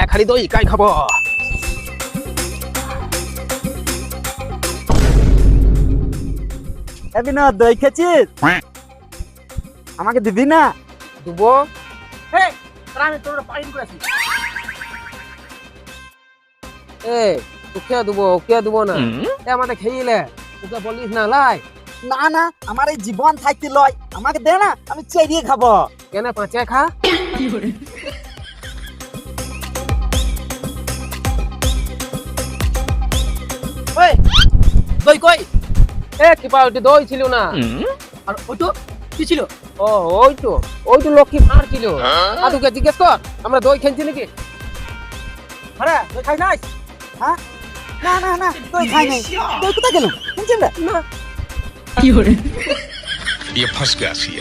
এক হাড়ি দই কাই খাবো। না দই খেয়েছিস? আমাকে দিবি না? দুবো। এই আমি তোর পাইন করেছি। তোকে দেবো, ওকে দেবো না। আমাদের খেয়েলে তোকে বলিস না লাই। না না, আমার এই জীবন থাকতে লয়, আমাকে দে না, আমি চেরিয়ে খাবো। কেন পাঁচে খা। দই কই? কি পা ওইটা দই ছিল না। আর ওইটো কি ছিল? ওইটো লক্ষ্মী ভাঁড় ছিল। তোকে জিজ্ঞেস কর আমরা দই খেয়েছি নাকি। আরে দই খাই নাই? হ্যাঁ, না না না, দই খাই নাই। দই কোথায় গেল? শুনছেন না? না। ये फंस गया सी